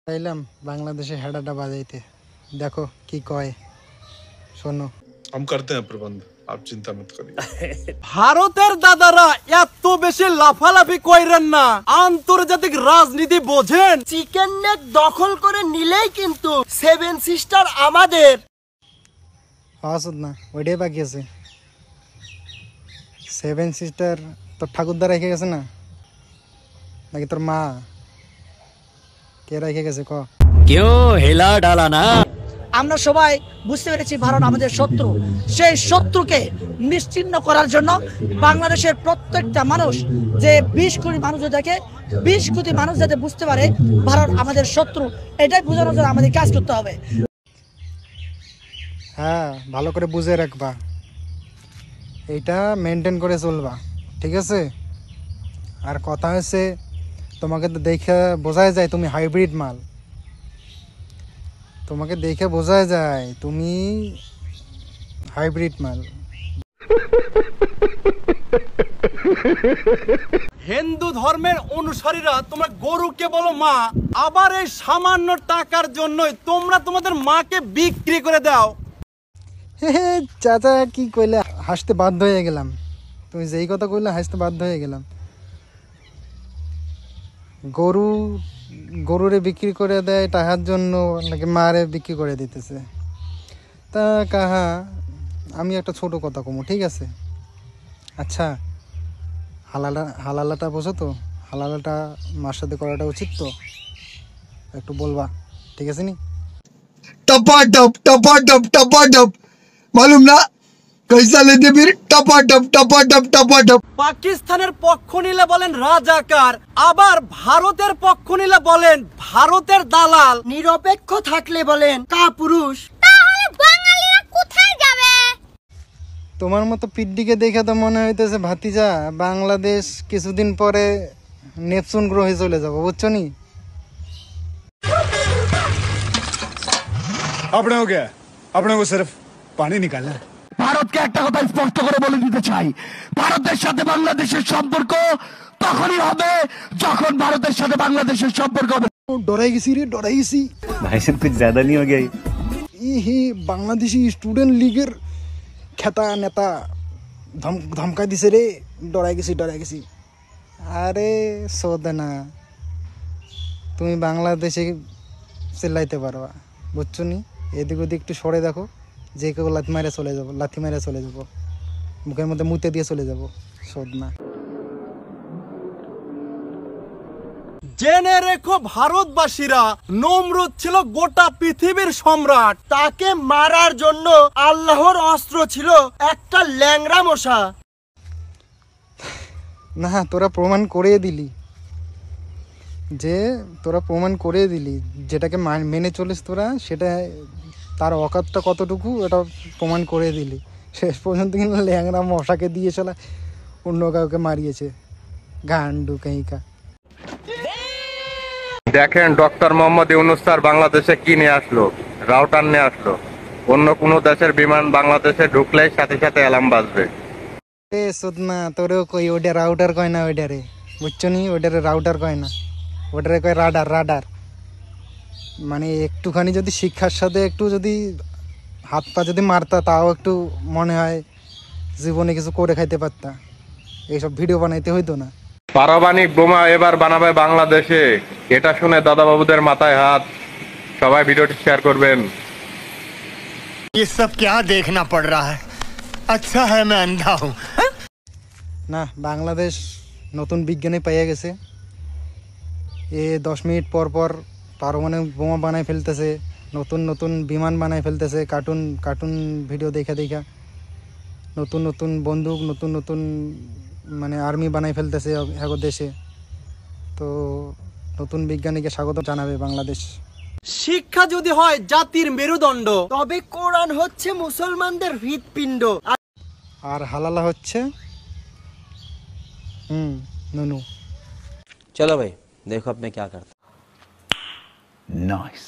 চাইলাম বাংলাদেশে হেডাটা বাজাইতে, দেখো কি কয়, শোনো। हम करते हैं प्रबंध, आप चिंता मत करिए। ভারতের দাদারা এত বেশি লাফালাফি কইরেন না, আন্তর্জাতিক রাজনীতি বোঝেন। চিকেন নেক দখল করে নিলেই কিন্তু সেভেন সিস্টার আমাদের। আসুদ না, ওইটাই বাকি আছে। সেভেন সিস্টার তোর ঠাকুরদা রেখে গেছে না, নাকি তোর মা? কে রেখে গেছে ক? কেউ হেলা ডালা না। আমরা সবাই বুঝতে পেরেছি ভারত আমাদের শত্রু। সেই শত্রুকে নিশ্চিহ্ন করার জন্য বাংলাদেশের প্রত্যেকটা মানুষ, যে 20 কোটি মানুষ দেখে, 20 কোটি মানুষ যাতে বুঝতে পারে ভারত আমাদের শত্রু, এটাই বোঝানোর জন্য আমাদের কাজ করতে হবে। হ্যাঁ, ভালো করে বুঝে রাখবা, এইটা মেনটেন করে চলবা, ঠিক আছে? আর কথা হচ্ছে, তোমাকে তো দেখে বোঝাই যায় তুমি হাইব্রিড মাল। তোমাকে দেখে বোঝা যায় তুমি হাইব্রিড মাল। হিন্দু ধর্মের অনুসারীরা তোমার গরুকে বলো মা, আবার এই সামান্য টাকার জন্যই তোমরা তোমাদের মাকে বিক্রি করে দাও। হে হে, চাচা কি কইলে হাসতে বাধ্য হয়ে গেলাম। তুমি যেই কথা কইলে হাসতে বাধ্য হয়ে গেলাম। গরুরে বিক্রি করে দেয় টাকার জন্য, নাকি মারে বিক্রি করে দিতেছে? তা কাহা, আমি একটা ছোট কথা কমু, ঠিক আছে? আচ্ছা, হালালাটা বোঝো তো? হালালাটা মার সাথে করাটা উচিত তো? একটু বলবা, ঠিক আছে নি? टपाटप टपाटप टपाटप मालूम ना कैसा लेते फिर टपाटप टपाटप टपाटप। পাকিস্তানের পক্ষ নিলে বলেন রাজাকার, আবার ভারতের পক্ষ নিলে বলেন ভারতের দালাল। নিরপেক্ষ থাকলে বলেন কাপুরুষ। তোমার মতো পিড্ডিকে দেখে তো মনে হইতেছে ভাতিজা বাংলাদেশ কিছুদিন পরে নেপচুন গ্রহে চলে যাবো, বুঝছো নি? अपने हो गया, अपने को सिर्फ पानी निकालना है। ভারতকে একটা কথা স্পষ্ট করে বলে দিতে চাই, ভারতের সাথে বাংলাদেশের সম্পর্ক তখনই হবে যখন ভারতের সাথে বাংলাদেশের সম্পর্ক হবে। ডরাই গেছি রে, ডরাই গেছি। भाई साहब कुछ ज्यादा नहीं हो गया ये? হে, বাংলাদেশি স্টুডেন্ট লীগের খেতা নেতা ধমকাই দিছে রে, ডরাই গেছি। আরে সোদনা, তুমি বাংলাদেশে চিল্লাইতে পারবা, বুঝছো নি? এদিক ওদিক একটু সরে দেখো, যে কেউ লাথি মারে চলে যাবো, মুখের মধ্যে মুতে দিয়ে চলে যাবো, সোদনা। জেনে রেখো ভারতবাসীরা, নমরুদ ছিল গোটা পৃথিবীর সম্রাট। তাকে মারার জন্য আল্লাহর অস্ত্র ছিল একটা ল্যাংড়া মশা। না, তোরা প্রমাণ করে দিলি, যেটাকে মেনে চলিস তোরা, সেটা তার অকাতটা কতটুকু এটা প্রমাণ করে দিলি। শেষ পর্যন্ত কিন্তু ল্যাংড়া মশাকে দিয়ে চলা অন্য কাউকে মারিয়েছে, গান্ডু কাইকা। দেখেন ডক্টর মোহাম্মদ ইউনূস স্যার বাংলাদেশে কি নিয়ে আসলো, রাউটার নিয়ে আসলো। অন্য কোনো দেশের বিমান বাংলাদেশে ঢুকলেই সাথে সাথে অ্যালার্ম বাজবে। এ সুদনা, তোরেও কই ওটা রাউটার কয় না, ওইটারে বুঝছো নি? ওইটারে রাউটার কয় না, ওটারে কয় রাডার। মানে একটুখানি যদি শিক্ষার সাথে একটু যদি হাত পা যদি মারতা, তাও একটু মনে হয় জীবনে কিছু করে খাইতে পারতা, এইসব ভিডিও বানাইতে হইতো না। পারমাণবিক বোমা এবার বানাবে বাংলাদেশে, এটা শুনে দাদাবাবুদের মাথায় হাত। সবাই ভিডিওটি শেয়ার করবেন। ये सब क्या देखना पड़ रहा है, अच्छा है मैं अंधा हूँ। না, বাংলাদেশ নতুন বিজ্ঞানী পাইয়া গেছে। 10 মিনিট পর পারমাণবিক বোমা বানাই ফেলতেছে, নতুন বিমান বানাই ফেলতেছে, কার্টুন ভিডিও দেখা নতুন বন্দুক, নতুন মানে আর্মি বানাই ফেলতেছে এখন দেশে। তো নতুন বিজ্ঞানীকে স্বাগত জানাবে বাংলাদেশ। শিক্ষা যদি হয় জাতির মেরুদণ্ড, তবে কোরআন হচ্ছে মুসলমানদের হৃৎপিণ্ড। আর হালালা হচ্ছে নুনু। चलो भाई देखो अब मैं क्या करता। नाइस।